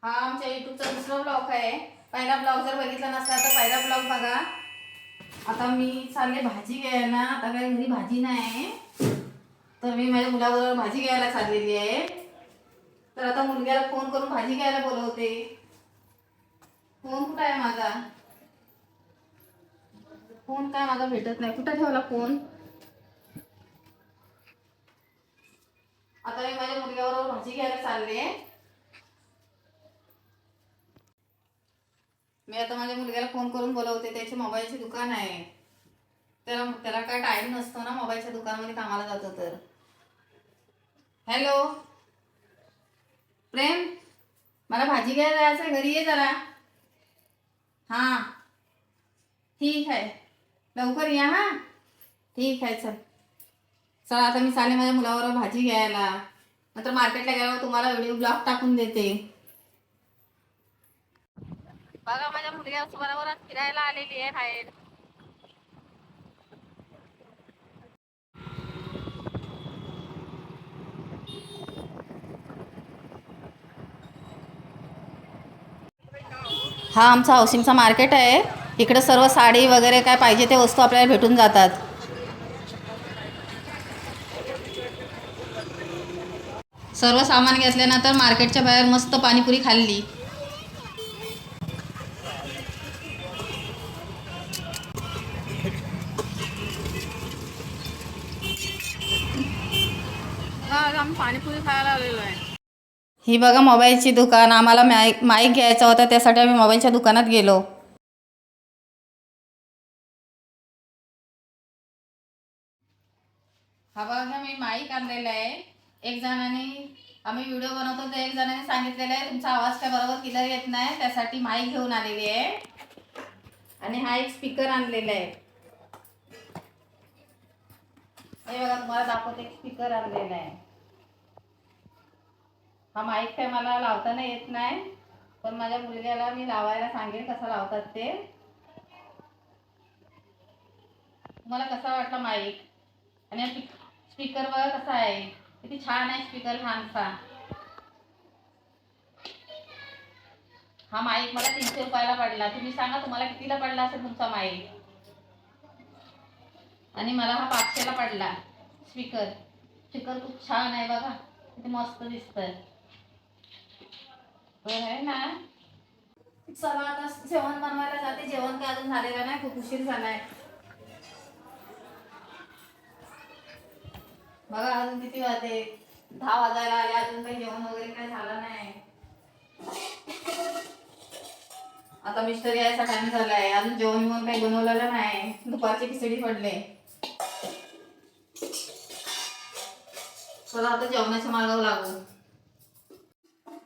हा आमच्या यूट्यूबचा दुसरा ब्लॉग आहे. पहिला ब्लॉग जर बघितला नसला तर पहिला ब्लॉग बघा. आता मी चालले भाजी घ्यायला. आता काही घरी भाजी नाही, तर मी माझ्या मुलाबरोबर भाजी घ्यायला चाललेली आहे. तर आता मुलग्याला फोन करून भाजी घ्यायला बोलवते. फोन कुठं आहे माझा? फोन काय माझा भेटत नाही. कुठं ठेवला फोन? आता मी माझ्या मुलग्याबरोबर भाजी घ्यायला चालले. मी आता माझ्या मुलग्याला फोन करून बोलवते. त्याची मोबाईलची दुकान आहे. त्याला काय टाइम नसतो ना, मोबाईलच्या दुकानामध्ये कामाला जातो तर. हॅलो प्रेम, मला भाजी घ्यायला जायचं आहे, घरी ये जरा. हां ठीक आहे, लवकर या. हां ठीक आहे, चल चला. आता मी चालले माझ्या मुलाबरोबर भाजी घ्यायला. नंतर मार्केटला गेल्यावर तुम्हाला व्हिडिओ ब्लॉग टाकून देते. बघा माझ्या मुलग्याबरोबर फिरायला आलेली आहे बाहेर. हा आमचा हाऊसिंगचा मार्केट आहे. इकडे सर्व साडी वगैरे काय पाहिजे ते वस्तू आपल्याला भेटून जातात. सर्व सामान घेतल्यानंतर मार्केटच्या बाहेर मस्त पाणीपुरी खाल्ली. आम्ही पाणीपुरी खायला आलेलो आहे. ही बघा मोबाईलची दुकान. आम्हाला माईक घ्यायचा होता, त्यासाठी आम्ही मोबाईलच्या दुकानात गेलो. हा बघा मी माईक आणलेला आहे. एक जणाने, आम्ही व्हिडिओ बनवतो तर एक जणाने सांगितलेलं आहे तुमचा आवाज काय बरोबर क्लिअर येत नाही, त्यासाठी माईक घेऊन आलेली आहे. आणि हा एक स्पीकर आणलेला आहे. हे बघा तुम्हाला दाखवते, स्पीकर आणलेला आहे. हा माईक काय मला लावताना येत नाही, पण माझ्या मुलग्याला मी लावायला सांगेन कसं लावतात ते. तुम्हाला कसा वाटला माईक? आणि स्पीकर बघा कसा आहे, किती छान आहे स्पीकर, छानसा. हा माईक मला 300 रुपयाला पडला. तुम्ही सांगा तुम्हाला कितीला पडला असेल तुमचा माईक? आणि मला हा 500ला पडला. स्पीकर स्पीकर खूप छान आहे बघा, किती मस्त दिसतंय आहे ना. चला आता जेवण बनवायला जाते. जेवण काय अजून झालेलं नाही, खूप उशीर झालाय. बघा अजून किती वाजले, 10 वाजायला आले, अजून काही जेवण वगैरे काय झालं नाही. आता मिस्टर यायचा टाइम झालाय, अजून जेवण काही बनवलेलं नाही. दुपारची खिचडी पडले. चला आता जेवणाच्या मार्गावर लागू.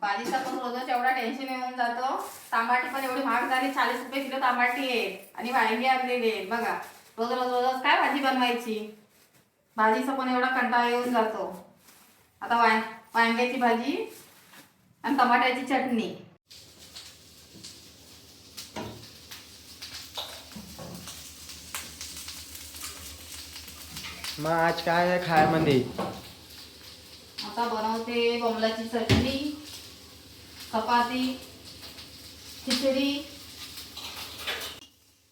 भाजीचा पण रोजच एवढा टेन्शन येऊन जातो. टमाटी पण एवढी महाग झाली, 40 रुपये किलो टमाटी आहे. आणि वांगी आणलेली आहे. बघा रोज रोज रोज काय भाजी बनवायची. भाजीचा पण एवढा कंटाळा येऊन जातो. आता वांग्याची भाजी आणि टमाट्याची चटणी. मग आज काय आहे खायमध्ये? आता बनवते बोंबलाची चटणी, चपाती, खिचडी.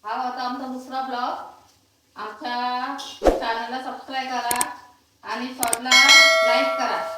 हा होता आमचा दुसरा ब्लॉग. आमच्या चॅनलला सबस्क्राईब करा आणि शॉर्टला लाईक करा.